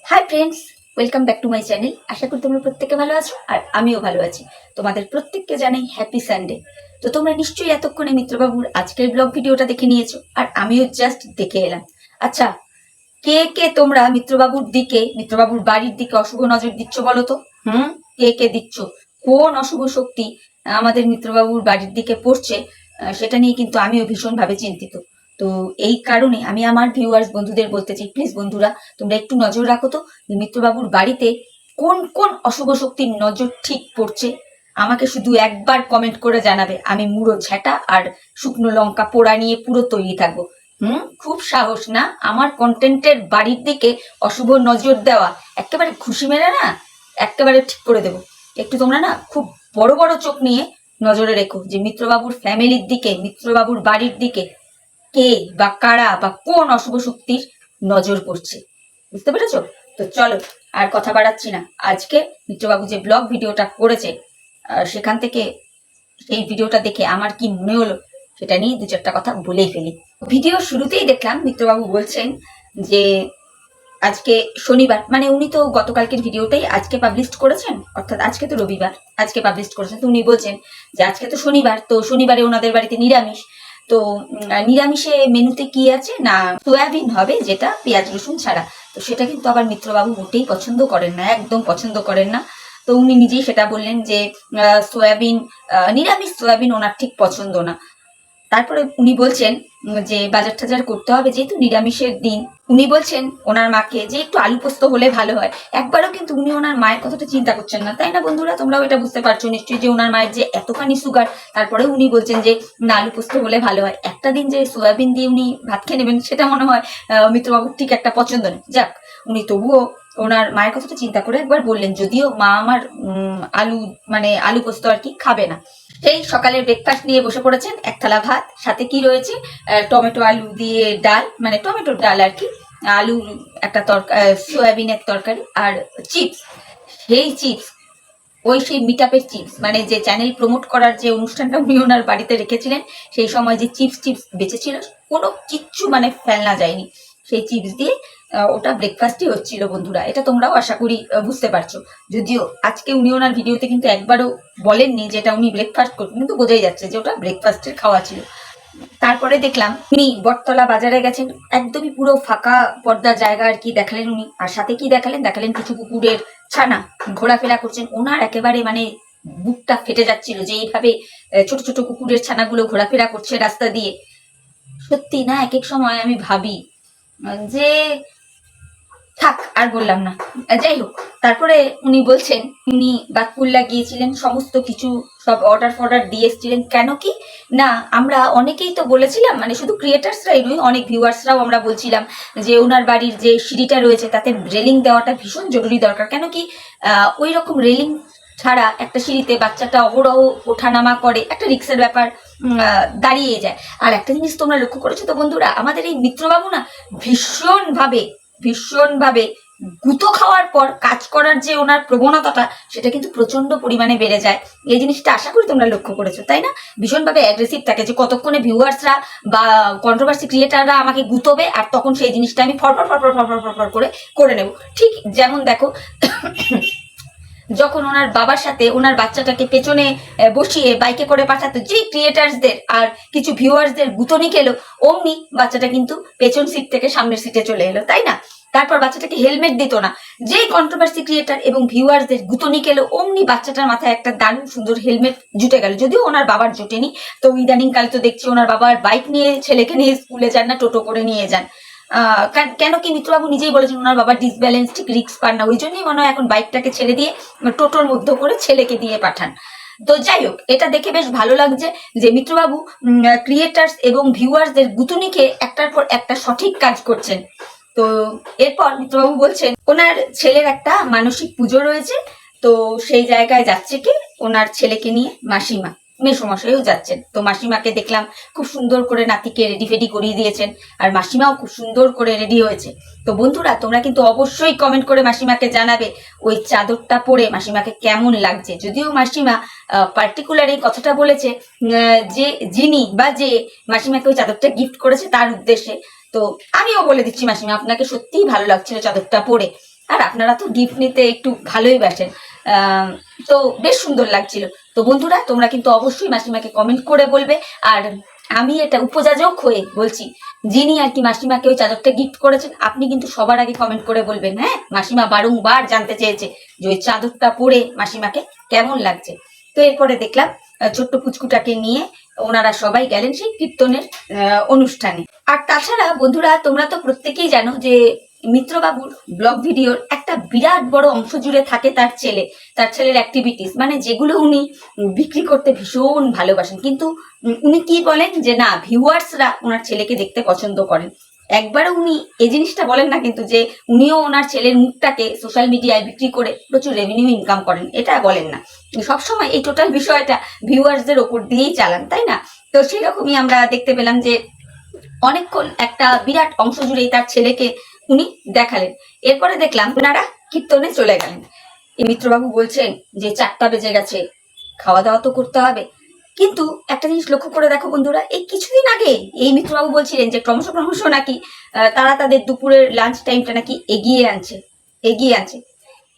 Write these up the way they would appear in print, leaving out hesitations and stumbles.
High friends, welcome back to my channel. আশা করি তোমরা প্রত্যেকে ভালো আছো আর আমিও ভালো আছি। তোমাদের প্রত্যেককে জানাই হ্যাপি সানডে। তো তোমরা নিশ্চয়ই এতক্ষণে মিত্রবাবুর আজকের ব্লগ ভিডিওটা দেখে নিয়েছো আর আমিও জাস্ট দেখে এলাম। আচ্ছা, কে কে তোমরা মিত্রবাবুর বাড়ির দিকে অশুভ নজর দিচ্ছ বলো তো? কে কে দিচ্ছ? কোন অশুভ শক্তি আমাদের মিত্রবাবুর বাড়ির দিকে পড়ছে? সেটা নিয়ে কিন্তু আমিও ভীষণভাবে চিন্তিত। তো এই কারণে আমি আমার ভিউয়ার্স বন্ধুদের বলতে চাই, প্লিজ বন্ধুরা তোমরা একটু নজর রাখো তো মিত্রবাবুর বাড়িতে কোন কোন অশুভ শক্তির নজর ঠিক পড়ছে। আমাকে শুধু একবার কমেন্ট করে জানাবে, আমি মুড়ো ঝেঁটা আর শুকনো লঙ্কা পোড়া নিয়ে পুরো তৈরি থাকবো। খুব সাহস না আমার কন্টেন্টের বাড়ির দিকে অশুভ নজর দেওয়া? একেবারে খুশি মেরে না একেবারে ঠিক করে দেবো। একটু তোমরা না খুব বড় বড় চোখ নিয়ে নজরে রেখো যে মিত্রবাবুর ফ্যামিলির দিকে, মিত্রবাবুর বাড়ির দিকে কে বা কারা বা কোন অশুভ শক্তির নজর পড়ছে। বুঝতে পেরেছো? তো চলো আর কথা বাড়াচ্ছি না। আজকে মিত্রবাবু যে ব্লগ ভিডিওটা করেছে সেখান থেকে সেই ভিডিওটা দেখে আমার কি মনে হলো সেটা নিয়ে দু চারটা কথা বলেই ফেলি। ভিডিও শুরুতেই দেখলাম মিত্রবাবু বলছেন যে আজকে শনিবার, মানে উনি তো গতকালকের ভিডিওটাই আজকে পাবলিশ করেছেন, অর্থাৎ আজকে তো রবিবার, আজকে পাবলিশ করেছেন। তো উনি বলছেন যে আজকে তো শনিবার, তো শনিবারে ওনাদের বাড়িতে নিরামিষ। তো নিরামিষে মেনুতে কি আছে না সয়াবিন হবে, যেটা পেঁয়াজ রসুন ছাড়া। তো সেটা কিন্তু আবার মিত্রবাবু মোটেই পছন্দ করেন না, একদম পছন্দ করেন না। তো উনি নিজেই সেটা বললেন যে সয়াবিন, নিরামিষ সয়াবিন ওনার ঠিক পছন্দ না। তারপরে উনি বলছেন যে বাজার টাজার করতে হবে যেহেতু নিরামিষের দিন। উনি বলছেন ওনার মাকে যে একটু আলু পোস্ত হলে ভালো হয়। একবারও কিন্তু উনি ওনার মায়ের কথাটা চিন্তা করছেন না, তাই না বন্ধুরা? তোমরাও এটা বুঝতে পারছো নিশ্চয়ই যে ওনার মায়ের যে এতখানি সুগার, তারপরে উনি বলছেন যে না আলু পোস্ত হলে ভালো হয়। একটা দিন যে সোয়াবিন দিয়ে উনি ভাত খেয়ে নেবেন সেটা মনে হয় মিত্রবাবুর ঠিক একটা পছন্দ নেই। যাক, উনি তবুও ওনার মায়ের কথাটা চিন্তা করে একবার বললেন, যদিও মা আমার আলু পোস্ত আর কি খাবে না। সেই সকালের ব্রেকফাস্ট নিয়ে বসে পড়েছেন, এক থালা ভাত, সাথে কি রয়েছে টমেটো আলু দিয়ে ডাল, মানে টমেটোর ডাল আর কি, আলু একটা তরকারি, সয়াবিনের তরকারি আর চিপস। সেই চিপস সেই মিটআপের চিপস, মানে যে চ্যানেল প্রমোট করার যে অনুষ্ঠানটা উনি ওনার বাড়িতে রেখেছিলেন সেই সময় যে চিপস বেঁচেছিল কোনো কিচ্ছু মানে ফেলনা যায়নি। সেই চিপস দিয়ে ওটা ব্রেকফাস্টই হচ্ছিল বন্ধুরা। এটা তোমরাও আশা করি বুঝতে পারছো। যদিও আজকে উনি ওনার ভিডিওতে কিন্তু একবারও বলেননি যে এটা উনি ব্রেকফাস্ট করতেন, কিন্তু বোঝাই যাচ্ছে যে ওটা ব্রেকফাস্টের খাওয়া ছিল। তারপরে দেখলাম উনি বটতলা বাজারে গেছেন, একদমই পুরো ফাঁকা পর্দার জায়গা আর কি দেখালেন উনি। আর সাথে কি দেখালেন কিছু কুকুরের ছানা ঘোরাফেরা করছেন। ওনার একেবারে মানে বুকটা ফেটে যাচ্ছিল যে এইভাবে ছোট ছোট কুকুরের ছানাগুলো ঘোরাফেরা করছে রাস্তা দিয়ে। সত্যি না, এক এক সময় আমি ভাবি যে থাক আর বললাম না। যাই হোক, তারপরে উনি বলছেন উনি বাতকুল্লা গিয়েছিলেন, সমস্ত কিছু সব অর্ডার দিয়ে এসেছিলেন। কেন কি না, আমরা অনেকেই তো বলেছিলাম, মানে শুধু ক্রিয়েটার্সরাই নয়, অনেক ভিউয়ার্সরাও আমরা বলছিলাম যে ওনার বাড়ির যে সিঁড়িটা রয়েছে তাতে রেলিং দেওয়াটা ভীষণ জরুরি দরকার। কেন কি ওই রকম রেলিং ছাড়া একটা সিঁড়িতে বাচ্চাটা অহরহ ওঠানামা করে, একটা রিক্সের ব্যাপার দাঁড়িয়ে যায়। আর একটা জিনিস তোমরা লক্ষ্য করেছো তো বন্ধুরা, আমাদের এই মিত্রবাবু না ভীষণভাবে গুঁতো খাওয়ার পর কাজ করার যে ওনার প্রবণতাটা সেটা কিন্তু প্রচন্ড পরিমাণে বেড়ে যায়। এই জিনিসটা আশা করি তোমরা লক্ষ্য করেছো, তাই না? ভীষণভাবে অ্যাগ্রেসিভ থাকে যে কতক্ষণে ভিউয়ার্সরা বা কন্ট্রোভার্সি ক্রিয়েটাররা আমাকে গুঁতোবে আর তখন সেই জিনিসটা আমি ফর করে নেব। ঠিক যেমন দেখো যখন ওনার বাবার সাথে ওনার বাচ্চাটাকে পেছনে বসিয়ে বাইকে করে পাঠাতো যে ক্রিয়েটার্সদের আর কিছু ভিউয়ার্সদের গুঁতনি খেলো, অমনি বাচ্চাটা কিন্তু পেছন সিট থেকে সামনের সিটে চলে এলো, তাই না? তারপর বাচ্চাটাকে হেলমেট দিত না, যেই কন্ট্রোভার্সি ক্রিয়েটার এবং ভিউয়ার্সদের গুঁতনি খেলো অমনি বাচ্চাটার মাথায় একটা দারুণ সুন্দর হেলমেট জুটে গেল। যদিও ওনার বাবার জোটেনি। তো ইদানিং কালে তো দেখছি ওনার বাবার বাইক নিয়ে ছেলেকে নিয়ে স্কুলে যান না, টোটো করে নিয়ে যান। কেন কি মিত্রবাবু নিজেই বলেছেন ওনার বাবার ডিসব্যালেন্স, ঠিক রিক্স পান না, ওই জন্যই মনে হয় এখন বাইকটাকে ছেড়ে দিয়ে টোটোর মধ্যে করে ছেলেকে দিয়ে পাঠান। তো যাই হোক, এটা দেখে বেশ ভালো লাগছে যে মিত্রবাবু ক্রিয়েটার্স এবং ভিউয়ার্সদের গুতুনিকে একটার পর একটা সঠিক কাজ করছেন। তো এরপর মিত্রবাবু বলছেন ওনার ছেলের একটা মানসিক পুজো রয়েছে, তো সেই জায়গায় যাচ্ছে কি ওনার ছেলেকে নিয়ে মাসিমা, মেসোমশাইও যাচ্ছেন। তো মাসিমাকে দেখলাম খুব সুন্দর করে নাতিকে রেডি ফেডি করিয়ে দিয়েছেন আর মাসিমাও খুব সুন্দর করে রেডি হয়েছে। তো বন্ধুরা তোমরা কিন্তু অবশ্যই কমেন্ট করে মাসিমাকে জানাবে ওই চাদরটা পরে মাসিমাকে কেমন লাগছে। যদিও মাসিমা পার্টিকুলার এই কথাটা বলেছে যে যিনি বা যে মাসিমাকে ওই চাদরটা গিফট করেছে তার উদ্দেশ্যে। তো আমিও বলে দিচ্ছি মাসিমা আপনাকে সত্যিই ভালো লাগছিল চাদরটা পরে। আর আপনারা তো গিফট নিতে একটু ভালোই বাসেন, তো বেশ সুন্দর লাগছিল। তো বন্ধুরা, তোমরা কিন্তু অবশ্যই মাসিমাকে কমেন্ট করে বলবে। আর আমি এটা উপযাজক হয়ে বলছি, যিনি আর কি মাসিমাকে ওই চাদরটা গিফট করেছেন, আপনি কিন্তু সবার আগে কমেন্ট করে বলবেন। হ্যাঁ, মাসিমা বারংবার জানতে চেয়েছে যে ওই চাদরটা পরে মাসিমাকে কেমন লাগছে। তো এরপরে দেখলাম ছোট্ট পুচকুটাকে নিয়ে ওনারা সবাই গেলেন সেই কীর্তনের অনুষ্ঠানে। আর তাছাড়া বন্ধুরা, তোমরা তো প্রত্যেকেই জানো যে মিত্রবাবুর ব্লগ ভিডিওর একটা বিরাট বড় অংশ জুড়ে থাকে তার ছেলের অ্যাক্টিভিটিস, মানে যেগুলো উনি বিক্রি করতে ভীষণ ভালোবাসেন। কিন্তু উনি কি বলেন যে না, ভিউয়ার্সরা ওনার ছেলেকে দেখতে পছন্দ করেন। একবারও উনি এই জিনিসটা বলেন না কিন্তু যে উনিও ওনার ছেলের মুখটাকে সোশ্যাল মিডিয়ায় বিক্রি করে প্রচুর রেভিনিউ ইনকাম করেন, এটা বলেন না। সবসময় এই টোটাল বিষয়টা ভিউয়ার্সদের ওপর দিয়েই চালান, তাই না? তো সেই রকমই আমরা দেখতে পেলাম যে অনেকক্ষণ একটা বিরাট অংশ জুড়েই তার ছেলেকে উনি দেখালেন। এরপরে দেখলাম ওনারা কীর্তনে চলে গেলেন। এই মিত্রবাবু বলছেন যে 4টা বেজে গেছে, খাওয়া দাওয়া তো করতে হবে। কিন্তু একটা জিনিস লক্ষ্য করে দেখো বন্ধুরা, এই কিছুদিন আগে এই মিত্রবাবু বলছিলেন যে ক্রমশ ক্রমশ নাকি তারা তাদের দুপুরের লাঞ্চ টাইমটা নাকি এগিয়ে আনছে।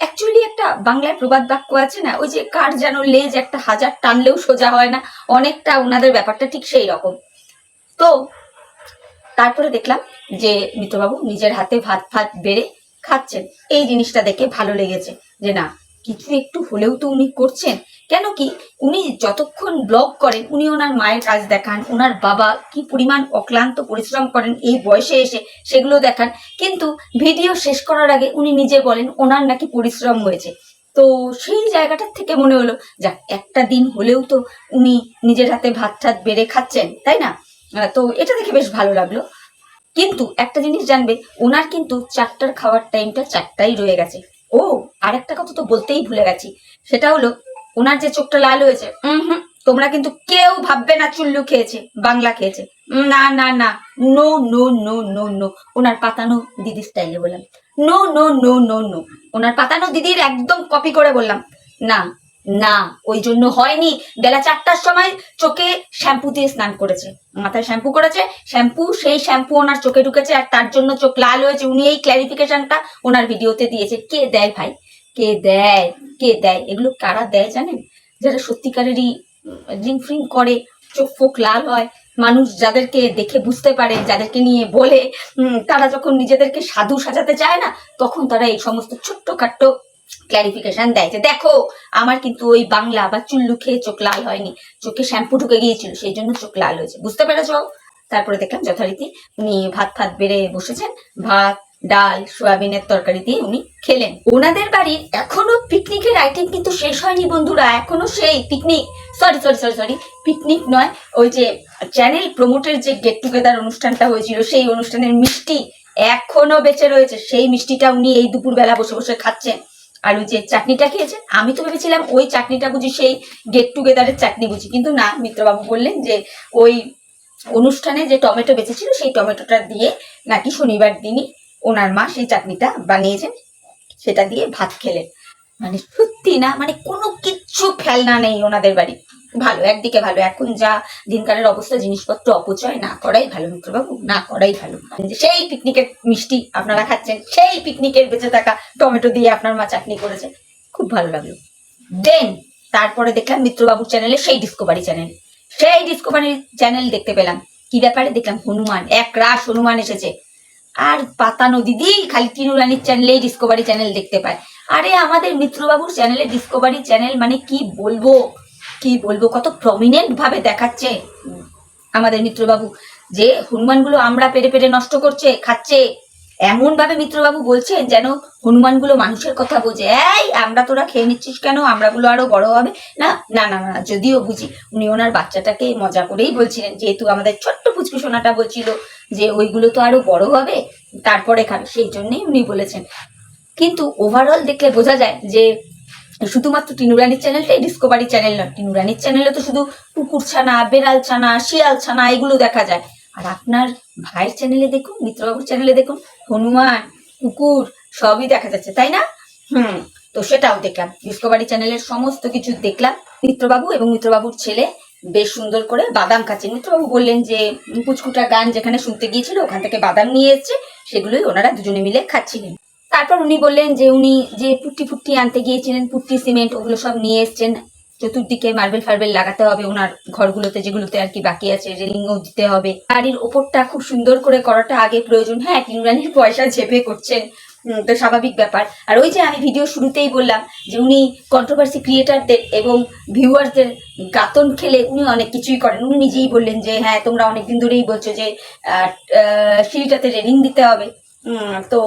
অ্যাকচুয়ালি একটা বাংলায় প্রবাদ বাক্য আছে না, ওই যে কার যেন লেজ একটা হাজার টানলেও সোজা হয় না, অনেকটা ওনাদের ব্যাপারটা ঠিক সেই রকম। তো তারপরে দেখলাম যে মিত্রবাবু নিজের হাতে ভাত ফাত বেড়ে খাচ্ছেন। এই জিনিসটা দেখে ভালো লেগেছে যে না, কিছু একটু হলেও তো উনি করছেন। কেন কি, উনি যতক্ষণ ব্লগ করেন উনি ওনার মায়ের কাজ দেখান, ওনার বাবা কি পরিমাণ অক্লান্ত পরিশ্রম করেন এই বয়সে এসে সেগুলো দেখান। কিন্তু ভিডিও শেষ করার আগে উনি নিজে বলেন ওনার নাকি পরিশ্রম হয়েছে। তো সেই জায়গাটার থেকে মনে হলো যাক, একটা দিন হলেও তো উনি নিজের হাতে ভাত ঠাত বেড়ে খাচ্ছেন, তাই না? তো এটা দেখে বেশ ভালো লাগলো। কিন্তু একটা জিনিস জানবে, ওনার কিন্তু 4টার খাওয়ার টাইমটা 4টাই রয়ে গেছে। ও, আর একটা কথা তো বলতেই ভুলে গেছি, সেটা হলো ওনার যে চোখটা লাল হয়েছে, তোমরা কিন্তু কেউ ভাববে না চুল্লু খেয়েছে, বাংলা খেয়েছে। না না না, no no no no no, ওনার পাতানো দিদি স্টাইলে বললাম, no no no no no, ওনার পাতানো দিদির একদম কপি করে বললাম না না, ওই জন্য হয়নি। বেলা 4টার সময় চোখে শ্যাম্পু দিয়ে স্নান করেছে, মাথায় শ্যাম্পু করেছে, সেই শ্যাম্পু ওনার চোখে ঢুকেছে আর তার জন্য চোখ লাল হয়েছে। উনি এই ক্ল্যারিফিকেশনটা ওনার ভিডিওতে দিয়েছে। কে দেয় ভাই, কে দেয়? এগুলো কারা দেয় জানেন? যারা সত্যিকারেরই ড্রিঙ্ক ফ্রিঙ্ক করে, চোখ ফোক লাল হয়, মানুষ যাদেরকে দেখে বুঝতে পারে, যাদেরকে নিয়ে বলে, তারা যখন নিজেদেরকে সাধু সাজাতে চায় না, তখন তারা এই সমস্ত ছোট্টখাট্ট ক্লারিফিকেশন দেয় যে দেখো, আমার কিন্তু ওই বাংলা বা চুল্লু খেয়ে চোখ লাল হয়নি, চোখে শ্যাম্পু ঢুকে গিয়েছিল, সেই জন্য চোখ লাল হয়েছে। বুঝতে পেরেছ? তারপরে দেখলাম যথারীতি উনি ভাত ফাত বেড়ে বসেছেন, ভাত ডাল সোয়াবিনের তরকারি দিয়ে উনি খেলেন। ওনাদের বাড়ির এখনো পিকনিকের আইটেম কিন্তু শেষ হয়নি বন্ধুরা, এখনো সেই পিকনিক, সরি পিকনিক নয়, ওই যে চ্যানেল প্রমোটের যে গেট টুগেদার অনুষ্ঠানটা হয়েছিল, সেই অনুষ্ঠানের মিষ্টি এখনো বেঁচে রয়েছে। সেই মিষ্টিটা উনি এই দুপুরবেলা বসে বসে খাচ্ছেন। আর ওই যে চাটনিটা খেয়েছেন, আমি তো ভেবেছিলাম ওই চাটনিটা বুঝি সেই গেট টুগেদারের চাটনি বুঝি, কিন্তু না, মিত্রবাবু বললেন যে ওই অনুষ্ঠানে যে টমেটো বেঁচেছিল সেই টমেটোটা দিয়ে নাকি শনিবার দিনই ওনার মা সেই চাটনিটা বানিয়েছেন, সেটা দিয়ে ভাত খেলেন। মানে সত্যি না, মানে কোনো কিচ্ছু ফেলনা নেই ওনাদের বাড়ি। ভালো, একদিকে ভালো। এখন যা দিনকালের অবস্থা, জিনিসপত্র অপচয় না করাই ভালো মিত্রবাবু, না করাই ভালো। সেই পিকনিকের মিষ্টি আপনারা খাচ্ছেন, সেই পিকনিকের বেঁচে থাকা টমেটো দিয়ে আপনার মা চাটনি করেছে, খুব ভালো লাগলো। দেন তারপরে দেখলাম মিত্রবাবুর চ্যানেলে সেই ডিসকভারি চ্যানেল দেখতে পেলাম। কি ব্যাপারে দেখলাম, হনুমান, এক রাশ হনুমান এসেছে। আর পাতানো দিদি খালি টিনু রানীর চ্যানেলেই ডিসকভারি চ্যানেল দেখতে পায়। আরে আমাদের মিত্রবাবুর চ্যানেলে ডিসকভারি চ্যানেল মানে কি বলবো, কত প্রমিনেন্ট ভাবে দেখাচ্ছে আমাদের মিত্রবাবু যে হনুমানগুলো আমরা পেরে পেরে নষ্ট করছে, খাচ্ছে। এমন ভাবে মিত্রবাবু বলছেন যেন হনুমানগুলো মানুষের কথা বোঝে। এই আমরা তোরা খেয়ে নিচ্ছিস কেন, আমরাগুলো আরো বড় হবে না। না না না, যদিও বুঝি উনি ওনার বাচ্চাটাকে মজা করেই বলছিলেন, যেহেতু আমাদের ছোট্ট পুচকু সোনাটা বলছিল যে ওইগুলো তো আরো বড় হবে তারপরে খাবে, সেই জন্যই উনি বলেছেন। কিন্তু ওভারঅল দেখলে বোঝা যায় যে শুধুমাত্র টিনু রানীর চ্যানেলটাই ডিসকভারি চ্যানেল নয়, টিনু রানীর চ্যানেলে তো শুধু কুকুর ছানা, বেড়াল ছানা, শিয়াল ছানা এগুলো দেখা যায়। আর আপনার ভাইয়ের চ্যানেলে দেখুন, মিত্রবাবুর চ্যানেলে দেখুন, হনুমান, কুকুর সবই দেখা যাচ্ছে, তাই না? তো সেটাও দেখলাম, ডিসকভারি চ্যানেলের সমস্ত কিছু দেখলাম। মিত্রবাবু এবং মিত্রবাবুর ছেলে বেশ সুন্দর করে বাদাম খাচ্ছেন। মিত্রবাবু বললেন যে পুচকুটা গান যেখানে শুনতে গিয়েছিল ওখান থেকে বাদাম নিয়ে এসছে, সেগুলোই ওনারা দুজনে মিলে খাচ্ছিলেন। তারপর উনি বললেন যে উনি যে পুট্টি ফুট্টি আনতে গিয়েছিলেন, পুট্টি সিমেন্ট ওগুলো সব নিয়ে এসছেন, চতুর্দিকে মার্বেল ফার্বেল লাগাতে হবে ওনার ঘরগুলোতে, যেগুলোতে আর কি বাকি আছে, রেলিংও দিতে হবে। বাড়ির ওপরটা খুব সুন্দর করে করাটা আগে প্রয়োজন। হ্যাঁ, টিনুরানির পয়সা ঝেপে করছেন, তো স্বাভাবিক ব্যাপার। আর ওই যে আমি ভিডিও শুরুতেই বললাম যে উনি কন্ট্রোভার্সি ক্রিয়েটারদের এবং ভিউয়ারদের গাতন খেলে উনি অনেক কিছুই করেন। উনি নিজেই বললেন যে হ্যাঁ, তোমরা অনেকদিন ধরেই বলছো যে সিঁড়িটাতে রেলিং দিতে হবে, তো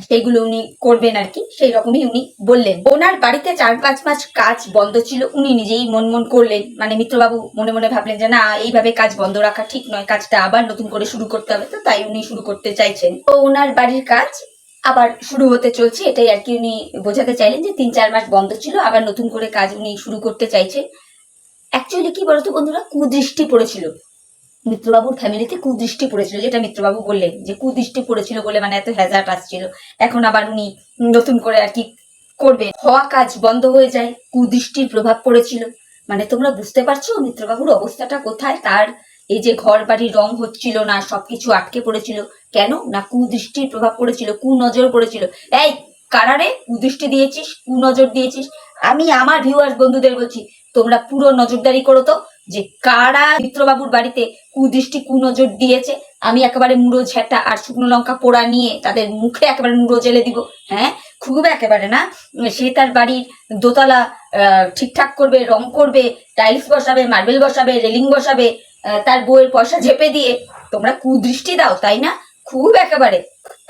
সেইগুলো উনি করবেন আর কি, সেই রকমই উনি বললেন। ওনার বাড়িতে 4-5 মাস কাজ বন্ধ ছিল, উনি নিজেই মন মন করলেন, মানে মিত্রবাবু মনে মনে ভাবলেন যে না, এইভাবে কাজ বন্ধ রাখা ঠিক নয়, কাজটা আবার নতুন করে শুরু করতে হবে, তো তাই উনি শুরু করতে চাইছেন। তো ওনার বাড়ির কাজ আবার শুরু হতে চলছে, এটাই আর কি উনি বোঝাতে চাইলেন যে 3-4 মাস বন্ধ ছিল, আবার নতুন করে কাজ উনি শুরু করতে চাইছেন। অ্যাকচুয়ালি কি বলতো বন্ধুরা, কুদৃষ্টি পড়েছিল মিত্রবাবুর ফ্যামিলিতে, কুদৃষ্টি পড়েছিল, যেটা মিত্রবাবু বললেন যে কুদৃষ্টি পড়েছিল বলে মানে এত হ্যাজার্ড আসছিল। এখন আবার উনি নতুন করে আর কি করবেন, হওয়া কাজ বন্ধ হয়ে যায়, কুদৃষ্টির প্রভাব পড়েছিল। মানে তোমরা বুঝতে পারছো মিত্রবাবুর অবস্থাটা কোথায়। তার এই যে ঘর বাড়ি রং হচ্ছিল না, সবকিছু আটকে পড়েছিল, কেন না কুদৃষ্টির প্রভাব পড়েছিল, কুনজর পড়েছিল। এই কারারে কুদৃষ্টি দিয়েছিস, কুনজর দিয়েছিস? আমি আমার ভিউয়ার্স বন্ধুদের বলছি, তোমরা পুরো নজরদারি করো তো যে কারা মিত্রবাবুর বাড়িতে কুদৃষ্টি কুনজর দিয়েছে। আমি একেবারে মুড়ো ঝেঁটা আর শুকনো লঙ্কা পোড়া নিয়ে তাদের মুখে একেবারে মুড়ো জেলে দিব। হ্যাঁ, খুব একেবারে না। সে তার বাড়ির দোতলা ঠিকঠাক করবে, রং করবে, টাইলস বসাবে, মার্বেল বসাবে, রেলিং বসাবে, তার বউয়ের পয়সা ঝেপে দিয়ে তোমরা কুদৃষ্টি দাও, তাই না? খুব একেবারে।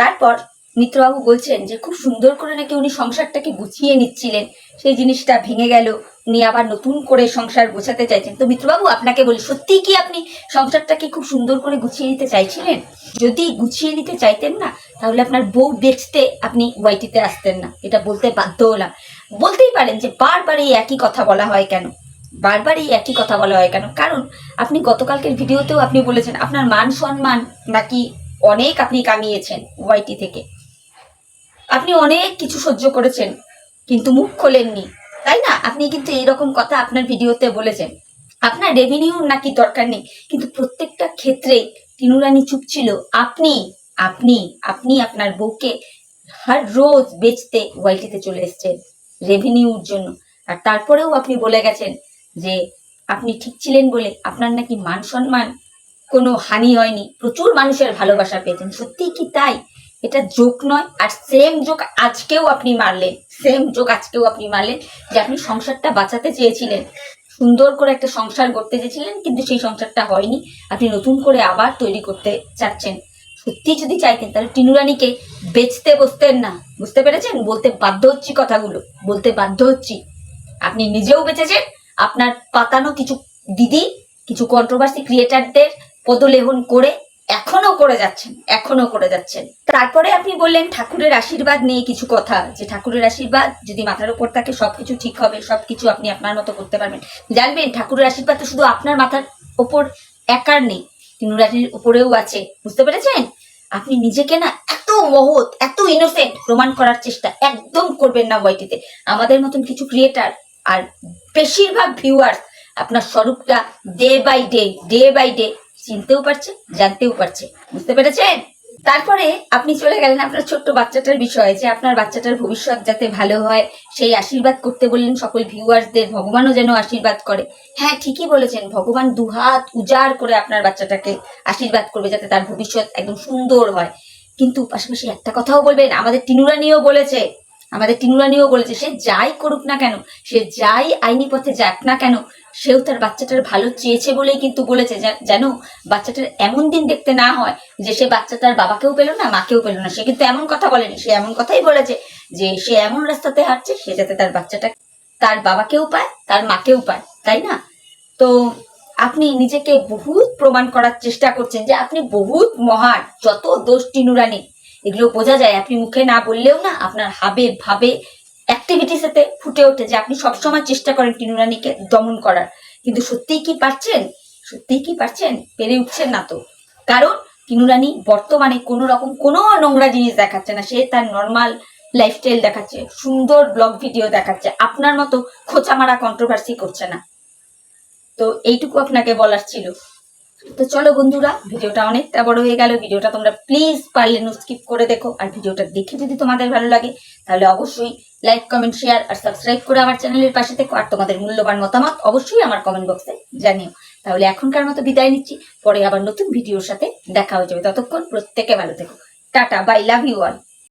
তারপর মিত্রবাবু বলছেন যে খুব সুন্দর করে নাকি উনি সংসারটাকে গুছিয়ে নিচ্ছিলেন, সেই জিনিসটা ভেঙে গেল, উনি আবার নতুন করে সংসার গোছাতে চাইছেন। তো মিত্রবাবু আপনাকে বলি, সত্যিই কি আপনি সংসারটাকে খুব সুন্দর করে গুছিয়ে নিতে চাইছিলেন? যদি গুছিয়ে নিতে চাইতেন না, তাহলে আপনার বউ বেচতে আপনি ওয়াইটিতে আসতেন না। এটা বলতে বাধ্য হলাম। বলতেই পারেন যে বারবার এই একই কথা বলা হয় কেন, বারবার এই একই কথা বলা হয় কেন? কারণ আপনি গতকালকের ভিডিওতেও আপনি বলেছেন আপনার মান সম্মান নাকি অনেক আপনি কামিয়েছেন ওয়াইটি থেকে, আপনি অনেক কিছু সহ্য করেছেন কিন্তু মুখ খোলেননি, তাই না? আপনি কিন্তু এইরকম কথা আপনার ভিডিওতে বলেছেন। আপনার রেভিনিউ নাকি দরকার নেই, কিন্তু প্রত্যেকটা ক্ষেত্রেই টিনুরানি চুপ ছিল। আপনি আপনি আপনি আপনার বউকে হার রোজ বেচতে ওয়াইটিতে চলে এসছেন রেভিনিউর জন্য, আর তারপরেও আপনি বলে গেছেন যে আপনি ঠিক ছিলেন বলে আপনার নাকি মান সম্মান কোনো হানি হয়নি, প্রচুর মানুষের ভালোবাসা পেয়েছেন। সত্যিই কি তাই? এটা জোক নয়। আর সেম জোক আজকেও আপনি মারলেন, সেম জোক আজকেও আপনি মারলেন যে আপনি সংসারটা বাঁচাতে চেয়েছিলেন, সুন্দর করে একটা সংসার করতে চেয়েছিলেন, কিন্তু সেই সংসারটা হয়নি, আপনি নতুন করে আবার তৈরি করতে চাচ্ছেন। সত্যি যদি চাইতেন তাহলে টিনুরানিকে বেচতে বসতেন না। বুঝতে পেরেছেন? বলতে বাধ্য হচ্ছি কথাগুলো, বলতে বাধ্য হচ্ছি। আপনি নিজেও বেঁচেছেন, আপনার পাতানো কিছু দিদি, কিছু কন্ট্রোভার্সি ক্রিয়েটারদের পদলেহন করে এখনো করে যাচ্ছেন, এখনো করে যাচ্ছেন। তারপরে আপনি বললেন ঠাকুরের আশীর্বাদ নিয়ে কিছু কথা, যে ঠাকুরের আশীর্বাদ যদি মাথার উপর থাকে সবকিছু ঠিক হবে, সবকিছু আপনি আপনার মতো করতে পারবেন। জানবেন ঠাকুরের আশীর্বাদ তো শুধু আপনার মাথার ওপর একার নেই, টিনুরানির উপরেও আছে। বুঝতে পেরেছেন? আপনি নিজেকে না এত মহৎ, এত ইনোসেন্ট প্রমাণ করার চেষ্টা একদম করবেন না ওয়াইটিতে। আমাদের মতন কিছু ক্রিয়েটার আর বেশিরভাগ ভিউয়ার্স আপনার স্বরূপটা ডে বাই ডে চিনতেও পারছে, জানতেও পারছে। বুঝতে পেরেছেন? তারপরে আপনি চলে গেলেন আপনার ছোট্ট বাচ্চাটার বিষয়ে, যে আপনার বাচ্চাটার ভবিষ্যৎ যাতে ভালো হয় সেই আশীর্বাদ করতে বললেন সকল ভিউয়ার্সদের, ভগবানও যেন আশীর্বাদ করে। হ্যাঁ, ঠিকই বলেছেন, ভগবান দুহাত উজাড় করে আপনার বাচ্চাটাকে আশীর্বাদ করবে যাতে তার ভবিষ্যৎ একদম সুন্দর হয়। কিন্তু পাশাপাশি একটা কথাও বলবেন, আমাদের টিনুরানিও বলেছে, সে যাই করুক না কেন, সে যাই আইনি পথে যাক না কেন, সেও তার বাচ্চাটার ভালো চেয়েছে বলেই কিন্তু বলেছে যেন বাচ্চাটার এমন দিন দেখতে না হয় যে সে বাচ্চাটার বাবাকেও পেল না, মাকেও পেল না। সে কিন্তু এমন কথা বলেনি, সে এমন কথাই বলেছে যে সে এমন রাস্তাতে হাঁটছে সে যাতে তার বাচ্চাটা তার বাবাকেও পায়, তার মাকেও পায়, তাই না? তো আপনি নিজেকে বহুত প্রমাণ করার চেষ্টা করছেন যে আপনি বহুত মহান। যত দোষ টিনুরানি, এগুলো বোঝা যায়, আপনি মুখে না বললেও না আপনার হাবে ভাবে অ্যাক্টিভিটিসেতে ফুটে ওঠে যে আপনি সবসময় চেষ্টা করেন টিনুরানিকে দমন করার। কিন্তু সত্যিই কি পারছেন? সত্যিই কি পারছেন? পেরে উঠছেন না তো। কারণ টিনুরানি বর্তমানে কোনো রকম কোনো নোংরা জিনিস দেখাচ্ছে না, সে তার নর্মাল লাইফস্টাইল দেখাচ্ছে, সুন্দর ব্লগ ভিডিও দেখাচ্ছে, আপনার মতো খোঁচা মারা কন্ট্রোভার্সি করছে না। তো এইটুকু আপনাকে বলার ছিল। তো চলো বন্ধুরা, ভিডিওটা অনেকটা বড় হয়ে গেল। ভিডিওটা তোমরা প্লিজ পারলে স্কিপ করে দেখো। আর ভিডিওটা দেখে যদি তোমাদের ভালো লাগে তাহলে অবশ্যই লাইক, কমেন্ট, শেয়ার আর সাবস্ক্রাইব করে আমার চ্যানেলের পাশে থেকো। আর তোমাদের মূল্যবান মতামত অবশ্যই আমার কমেন্ট বক্সে জানিও। তাহলে এখনকার মতো বিদায় নিচ্ছি, পরে আবার নতুন ভিডিওর সাথে দেখা হয়ে যাবে। ততক্ষণ প্রত্যেকে ভালো থেকো। Tata, bye, love you all.